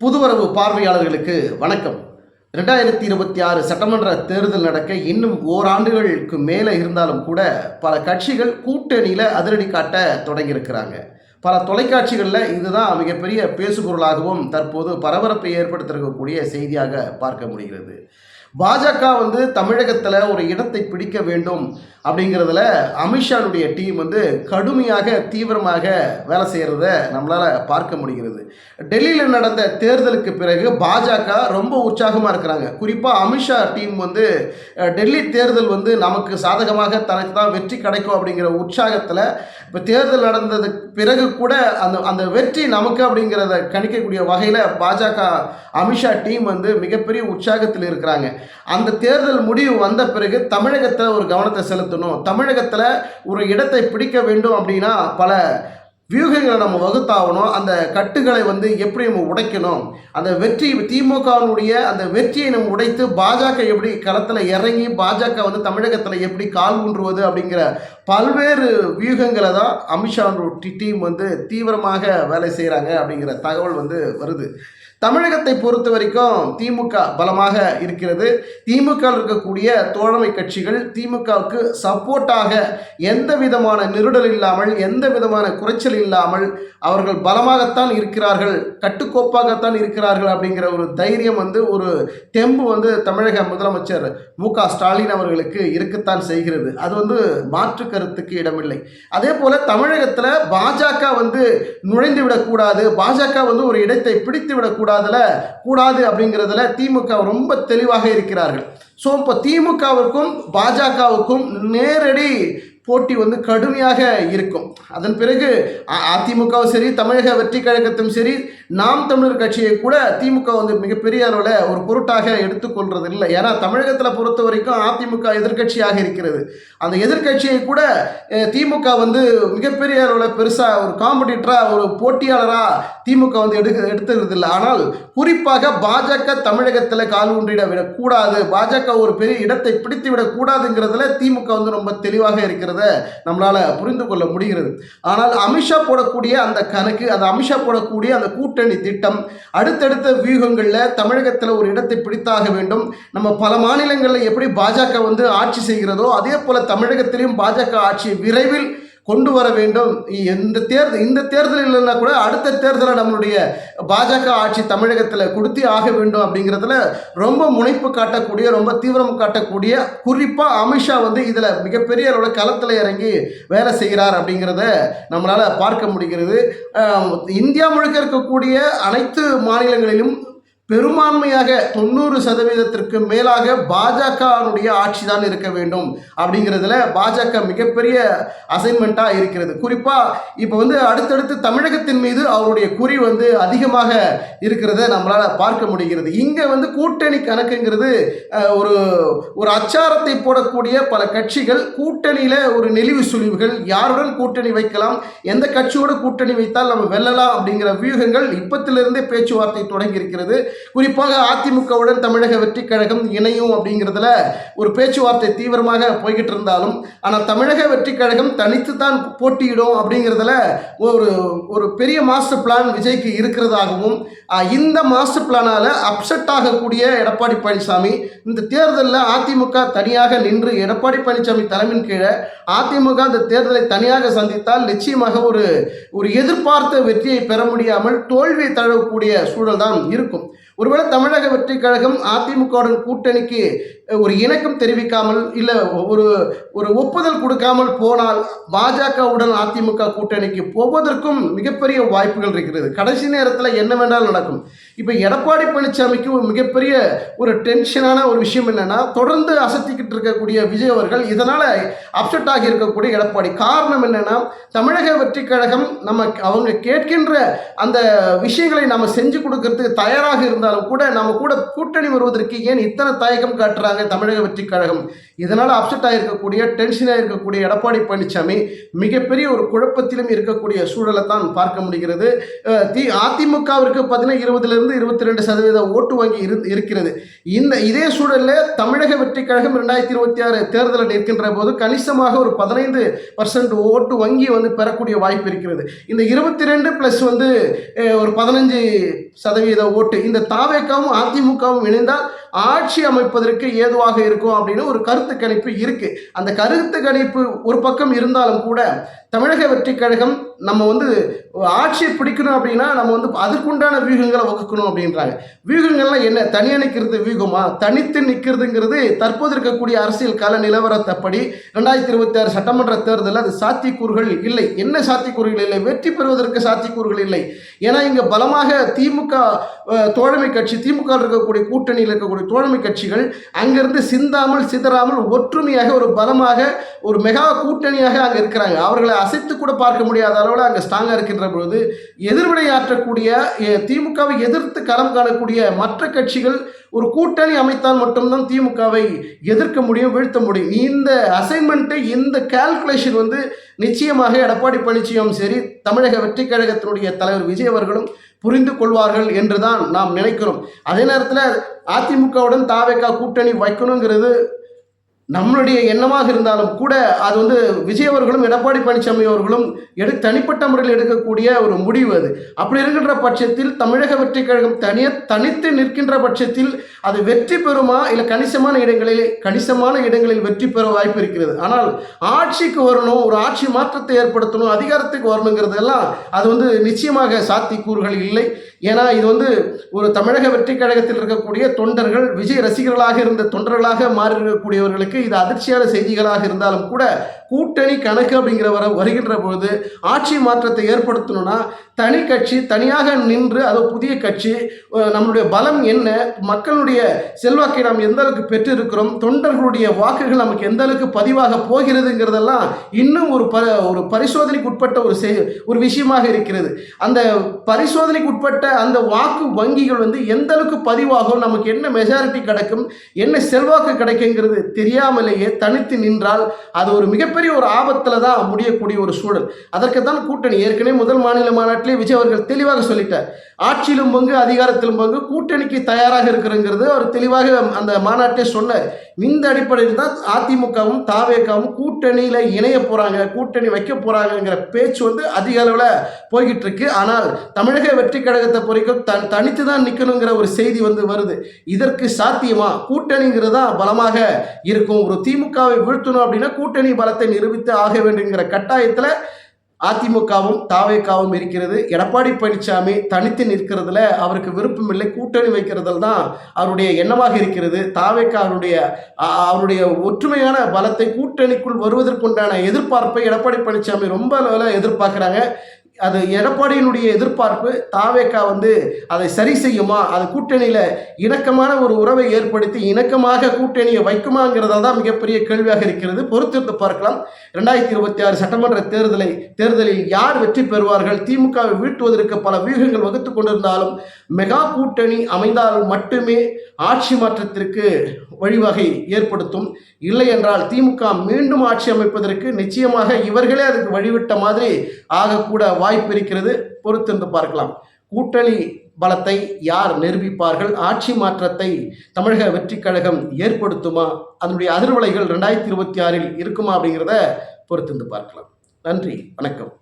புதுவரவு பார்வையாளர்களுக்கு வணக்கம். 2026 சட்டமன்ற தேர்தல் நடக்க இன்னும் ஓராண்டுகளுக்கு மேலே இருந்தாலும் கூட பல கட்சிகள் கூட்டணியில் அதிரடி காட்ட தொடங்கியிருக்கிறாங்க. பல தொலைக்காட்சிகளில் இதுதான் மிகப்பெரிய பேசுபொருளாகவும் தற்போது பரபரப்பை ஏற்படுத்தியிருக்கக்கூடிய செய்தியாக பார்க்க முடிகிறது. பாஜக தமிழகத்தில் ஒரு இடத்தை பிடிக்க வேண்டும் அப்படிங்கிறதுல அமித்ஷாவுடைய டீம் கடுமையாக தீவிரமாக வேலை செய்கிறத நம்மளால் பார்க்க முடிகிறது. டெல்லியில் நடந்த தேர்தலுக்கு பிறகு பாஜக ரொம்ப உற்சாகமாக இருக்கிறாங்க. குறிப்பாக அமித்ஷா டீம் டெல்லி தேர்தல் நமக்கு சாதகமாக தனக்கு தான் வெற்றி கிடைக்கும் அப்படிங்கிற உற்சாகத்தில் இப்போ தேர்தல் நடந்ததுக்கு பிறகு கூட அந்த வெற்றி நமக்கு அப்படிங்கிறத கணிக்கக்கூடிய வகையில் பாஜக அமித்ஷா டீம் மிகப்பெரிய உற்சாகத்தில் இருக்கிறாங்க. அந்த தேர்தல் முடிவு வந்த பிறகு தமிழகத்தில் ஒரு கவனத்தை செலுத்தணும், தமிழகத்தில் ஒரு இடத்தை பிடிக்க வேண்டும் அப்படின்னா பல வியூகங்களை நம்ம வகுத்தாகணும், அந்த கட்டுகளை எப்படி நம்ம உடைக்கணும், அந்த வெற்றி திமுகவினுடைய அந்த வெற்றியை நம்ம உடைத்து பாஜக எப்படி களத்தில் இறங்கி பாஜக தமிழகத்தில் எப்படி கால் ஊன்றுவது அப்படிங்கிற பல்வேறு வியூகங்களை தான் அமித்ஷா டீம் தீவிரமாக வேலை செய்கிறாங்க அப்படிங்கிற தகவல் வருது. தமிழகத்தை பொறுத்த வரைக்கும் திமுக பலமாக இருக்கிறது. திமுக இருக்கக்கூடிய தோழமை கட்சிகள் திமுகவுக்கு சப்போர்ட்டாக எந்த விதமான நெருடல் இல்லாமல் எந்த விதமான குறைச்சல் இல்லாமல் அவர்கள் பலமாகத்தான் இருக்கிறார்கள், கட்டுக்கோப்பாகத்தான் இருக்கிறார்கள் அப்படிங்கிற ஒரு தைரியம் ஒரு தெம்பு தமிழக முதலமைச்சர் மு.க. ஸ்டாலின் அவர்களுக்கு இருக்கத்தான் செய்கிறது. அது மாற்று கருத்துக்கு இடமில்லை. அதே போல தமிழகத்தில் பாஜக நுழைந்து விடக்கூடாது, பாஜக ஒரு இடத்தை பிடித்து விடக்கூடாது கூடாது அப்படிங்கிறதுல திமுக ரொம்ப தெளிவாக இருக்கிறார்கள். ஸோ இப்போ திமுகவுக்கும் பாஜகவுக்கும் நேரடி போட்டி கடுமையாக இருக்கும். அதன் பிறகு அதிமுகவும் சரி, தமிழக வெற்றி கழகத்தும் சரி, நாம் தமிழர் கட்சியை கூட திமுக மிகப்பெரிய அளவில் ஒரு பொருட்டாக எடுத்துக்கொள்றது இல்லை. ஏன்னா தமிழகத்தில் பொறுத்த வரைக்கும் அதிமுக எதிர்கட்சியாக இருக்கிறது. அந்த எதிர்கட்சியை கூட திமுக மிகப்பெரிய அளவில் பெருசாக ஒரு காம்படிட்டராக ஒரு போட்டியாளராக திமுக எடுத்துக்கிறது இல்லை. ஆனால் குறிப்பாக பாஜக தமிழகத்தில் கால் ஊன்றிட விடக்கூடாது, பாஜக ஒரு பெரிய இடத்தை பிடித்து விடக்கூடாதுங்கிறதுல திமுக ரொம்ப தெளிவாக இருக்கிறது நம்மளால புரிந்து கொள்ள முடிகிறது. ஆனால் அமித்ஷா போடக்கூடிய அந்த கணக்கு, அந்த அமித்ஷா போடக்கூடிய அந்த கூட்டணி திட்டம், அடுத்தடுத்த வியூகங்களில் தமிழகத்தில் ஒரு இடத்தை பிடித்தாக வேண்டும். நம்ம பல மாநிலங்களில் எப்படி பாஜக ஆட்சி செய்கிறதோ அதே போல தமிழகத்திலும் பாஜக ஆட்சி விரைவில் கொண்டு வர வேண்டும். இந்த தேர்தல் இல்லைன்னா கூட அடுத்த தேர்தலில் நம்மளுடைய பாஜக ஆட்சி தமிழகத்தில் கொடுத்தே ஆக வேண்டும் அப்படிங்கிறதுல ரொம்ப முனைப்பு காட்டக்கூடிய, ரொம்ப தீவிரம் காட்டக்கூடிய, குறிப்பாக அமித்ஷா இதில் மிகப்பெரிய அளவில் களத்தில் இறங்கி வேலை செய்கிறார் அப்படிங்கிறத நம்மளால் பார்க்க முடிகிறது. இந்தியா முழுக்க இருக்கக்கூடிய அனைத்து மாநிலங்களிலும் பெரும்பான்மையாக 90% மேலாக பாஜகனுடைய ஆட்சி தான் இருக்க வேண்டும் அப்படிங்கிறதுல பாஜக மிகப்பெரிய அசைன்மெண்ட்டாக இருக்கிறது. குறிப்பாக இப்போ அடுத்தடுத்து தமிழகத்தின் மீது அவருடைய குறி அதிகமாக இருக்கிறத நம்மளால் பார்க்க முடிகிறது. இங்கே கூட்டணி கணக்குங்கிறது ஒரு அச்சாரத்தை போடக்கூடிய பல கட்சிகள் கூட்டணியில் ஒரு நெளிவு சுழிவுகள், யாருடன் கூட்டணி வைக்கலாம், எந்த கட்சியோடு கூட்டணி வைத்தால் நம்ம வெல்லலாம் அப்படிங்கிற வியூகங்கள் இப்பத்திலிருந்தே பேச்சுவார்த்தை தொடங்கி இருக்கிறது. குறிப்பாக அதிமுகவுடன் தமிழக வெற்றி கழகம் இணையும் அப்படிங்கிறதுல ஒரு பேச்சுவார்த்தை தீவிரமாக போய்கிட்டு இருந்தாலும், ஆனால் தமிழக வெற்றி கழகம் தனித்து தான் போட்டியிடும் அப்படிங்கிறதுல ஒரு பெரிய மாஸ்டர் பிளான் விஜய்க்கு இருக்கிறதாகவும், இந்த மாஸ்டர் பிளானால அப்செட் ஆகக்கூடிய எடப்பாடி பழனிசாமி இந்த தேர்தலில் அதிமுக தனியாக நின்று எடப்பாடி பழனிசாமி தலைமையின் கீழே அதிமுக இந்த தேர்தலை தனியாக சந்தித்தால் நிச்சயமாக ஒரு எதிர்பார்த்த வெற்றியை பெற முடியாமல் தோல்வியை தழுவக்கூடிய சூழல் தான் இருக்கும். ஒருவேளை தமிழக வெற்றி கழகம் அதிமுகவுடன் கூட்டணிக்கு ஒரு இணக்கம் தெரிவிக்காமல் இல்லை ஒரு ஒப்புதல் கொடுக்காமல் போனால் பாஜகவுடன் அதிமுக கூட்டணிக்கு போவதற்கும் மிகப்பெரிய வாய்ப்புகள் இருக்கிறது. கடைசி நேரத்தில் என்ன வேண்டாலும் நடக்கும். இப்போ எடப்பாடி பழனிசாமிக்கு ஒரு மிகப்பெரிய ஒரு டென்ஷனான ஒரு விஷயம் என்னன்னா, தொடர்ந்து அசத்திக்கிட்டு இருக்கக்கூடிய விஜய் அவர்கள் இதனால் அப்செட் ஆகி இருக்கக்கூடிய எடப்பாடி. காரணம் என்னன்னா, தமிழக வெற்றி கழகம் அவங்க கேட்கின்ற அந்த விஷயங்களை நம்ம செஞ்சு கொடுக்கறதுக்கு தயாராக இருந்தாலும் கூட நம்ம கூட கூட்டணி வருவதற்கு ஏன் இத்தனை தயக்கம் காட்டுறாங்க தமிழக வெற்றி கழகம்? இதனால் அப்செட் ஆகிருக்கக்கூடிய டென்ஷனாக இருக்கக்கூடிய எடப்பாடி பழனிசாமி மிகப்பெரிய ஒரு குழப்பத்திலும் இருக்கக்கூடிய சூழலை தான் பார்க்க முடிகிறது. அதிமுகவிற்கு பார்த்தீங்கன்னா 20-22% ஓட்டு வங்கி இருக்கிறது. இதே சூழலில் தமிழக வெற்றி கழகம் 2026 தேர்தலில் நிற்கின்ற போது கணிசமாக ஒரு 15% ஓட்டு வங்கி பெறக்கூடிய வாய்ப்பு இருக்கிறது. இந்த 22 பிளஸ் ஒரு 15% ஓட்டு இந்த தாவேக்காவும் அதிமுகவும் இணைந்தால் ஆட்சி அமைப்பதற்கு ஏதுவாக இருக்கும் அப்படின்னு ஒரு கருத்து கணிப்பு இருக்கு. அந்த கருத்து கணிப்பு ஒரு பக்கம் இருந்தாலும் கூட தமிழக வெற்றி கழகம் நம்ம ஆட்சியை பிடிக்கணும் அப்படின்னா நம்ம அதுக்குண்டான வியூகங்களை வகுக்கணும் அப்படின்றாங்க. வியூகங்கள்லாம் என்ன? தனியா நிற்கிறது வியூகமா? தனித்து நிற்கிறதுங்கிறது தற்போது இருக்கக்கூடிய அரசியல் கால நிலவரத்தப்படி 2026 சட்டமன்ற தேர்தலில் அது சாத்தியக்கூறுகள் இல்லை. என்ன சாத்தியக்கூறுகள் இல்லை? வெற்றி பெறுவதற்கு சாத்தியக்கூறுகள் இல்லை. ஏன்னா இங்க பலமாக திமுக தோழமை கட்சி, திமுக இருக்கக்கூடிய கூட்டணியில் இருக்கக்கூடிய தோழமை கட்சிகள் அங்கிருந்து சிந்தாமல் சிதறாமல் ஒற்றுமையாக ஒரு பலமாக ஒரு மெகா கூட்டணியாக அங்க இருக்கிறாங்க. அவர்களை அசைத்து கூட பார்க்க முடியாத அளவில் அங்கே ஸ்ட்ராங்காக இருக்கின்ற பொழுது எதிர்வினையாற்றக்கூடிய திமுகவை எதிர்த்து களம் காணக்கூடிய மற்ற கட்சிகள் ஒரு கூட்டணி அமைத்தால் மட்டும்தான் திமுகவை எதிர்க்க முடியும், வீழ்த்த முடியும். இந்த அசைன்மெண்ட்டை, இந்த கால்குலேஷன் நிச்சயமாக எடப்பாடி பழனிசாமியும் சரி, தமிழக வெற்றி கழகத்தினுடைய தலைவர் விஜய் அவர்களும் புரிந்து கொள்வார்கள் என்றுதான் நாம் நினைக்கிறோம். அதே நேரத்தில் அதிமுகவுடன் தாவேகா கூட்டணி வைக்கணுங்கிறது நம்மளுடைய எண்ணமாக இருந்தாலும் கூட அது விஜய் அவர்களும் எடப்பாடி பழனிசாமி அவர்களும் தனிப்பட்ட முறையில் எடுக்கக்கூடிய ஒரு முடிவு. அது அப்படி இருக்கின்ற பட்சத்தில் தமிழக வெற்றி கழகம் தனித்து நிற்கின்ற பட்சத்தில் அது வெற்றி பெறுமா, இல்லை கணிசமான இடங்களில் வெற்றி பெற வாய்ப்பு இருக்கிறது. ஆனால் ஆட்சிக்கு வரணும், ஒரு ஆட்சி மாற்றத்தை ஏற்படுத்தணும், அதிகாரத்துக்கு வரணுங்கிறதெல்லாம் அது நிச்சயமாக சாத்தியக்கூறுகள் இல்லை. ஏன்னா இது ஒரு தமிழக வெற்றி கழகத்தில் இருக்கக்கூடிய தொண்டர்கள், விஜய் ரசிகர்களாக இருந்த தொண்டர்களாக மாறி இருக்கக்கூடியவர்களுக்கு இது அதிர்ச்சியான செய்திகளாக இருந்தாலும் கூட கூட்டணி கணக்கு அப்படிங்கிற வருகின்ற பொழுது ஆட்சி மாற்றத்தை ஏற்படுத்தணும்னா தனி கட்சி தனியாக நின்று, அது புதிய கட்சி, நம்மளுடைய பலம் என்ன, மக்களுடைய செல்வாக்கை நாம் எந்த அளவுக்கு பெற்றிருக்கிறோம், தொண்டர்களுடைய வாக்குகள் நமக்கு எந்த அளவுக்கு பதிவாக போகிறதுங்கிறதெல்லாம் இன்னும் ஒரு பரிசோதனைக்கு உட்பட்ட ஒரு விஷயமாக இருக்கிறது. அந்த பரிசோதனைக்கு உட்பட்ட அந்த வாக்கு வங்கிகள் எந்த அளவுக்கு பதிவாகும், நமக்கு என்ன மெஜாரிட்டி கிடைக்கும், என்ன செல்வாக்கு கிடைக்குங்கிறது தெரியாமலேயே தனித்து நின்றால் அது ஒரு மிகப்பெரிய ஒரு ஆபத்தில் தான் முடியக்கூடிய ஒரு சூழல். அதற்கு தான் கூட்டணி. ஏற்கனவே முதல் மாநில மாநாட்டிலே விஜய் அவர்கள் தெளிவாக சொல்லிட்டார். ஆட்சியிலும் பங்கு, அதிகாரத்திலும் பங்கு, கூட்டணிக்கு தயாராக இருக்கிறது அவர் தெளிவாக அந்த மாநாட்டை சொன்னார். இந்த அடிப்படையில் தான் அதிமுகவும் தாவேகாவும் கூட்டணியில் இணைய போறாங்க, கூட்டணி வைக்க போறாங்கிற பேச்சு அதிக அளவில் போய்கிட்டு இருக்கு. ஆனால் தமிழக வெற்றி கழகத்தை பொறுக்கும் தனித்து தான் நிற்கணுங்கிற ஒரு செய்தி வருது. இதற்கு சாத்தியமா? கூட்டணிங்கிறது தான் பலமாக இருக்கும். ஒரு திமுகவை வீழ்த்தணும் அப்படின்னா கூட்டணி பலத்தை நிரூபித்து ஆக வேண்டுங்கிற கட்டாயத்தில் அதிமுகவும் தாவேகாவும் இருக்கிறது. எடப்பாடி பழனிசாமி தனித்து நிற்கிறதுல அவருக்கு விருப்பம் இல்லை, கூட்டணி வைக்கிறதுல தான் அவருடைய எண்ணமாக இருக்கிறது. தாவேகா அவருடைய ஒற்றுமையான பலத்தை, கூட்டணிக்குள் வருவதற்குண்டான எதிர்பார்ப்பை எடப்பாடி பழனிசாமி ரொம்ப அளவில் எதிர்பார்க்குறாங்க. அது எடப்பாடியினுடைய எதிர்பார்ப்பு. தாவேகா அதை சரி செய்யுமா, அது கூட்டணியில் இணக்கமான ஒரு உறவை ஏற்படுத்தி இணக்கமாக கூட்டணியை வைக்குமாங்கிறதா தான் மிகப்பெரிய கேள்வியாக இருக்கிறது. பொறுத்திருந்து பார்க்கலாம். 2026 சட்டமன்ற தேர்தலில் யார் வெற்றி பெறுவார்கள்? திமுகவை வீழ்த்துவதற்கு பல வியூகங்கள் வகுத்து கொண்டிருந்தாலும் மெகா கூட்டணி அமைந்தால் மட்டுமே ஆட்சி மாற்றத்திற்கு வழிவகை ஏற்படுத்தும். இல்லை என்றால் திமுக மீண்டும் ஆட்சி அமைப்பதற்கு நிச்சயமாக இவர்களே அதுக்கு வழிவிட்ட மாதிரி ஆகக்கூட வாய்ப்பு இருக்கிறது. பொறுத்திருந்து பார்க்கலாம். கூட்டணி பலத்தை யார் நிரூபிப்பார்கள்? ஆட்சி மாற்றத்தை தமிழக வெற்றி கழகம் ஏற்படுத்துமா? அதனுடைய அதிர்வலைகள் 2026 இருக்குமா அப்படிங்கிறத பொறுத்திருந்து பார்க்கலாம். நன்றி, வணக்கம்.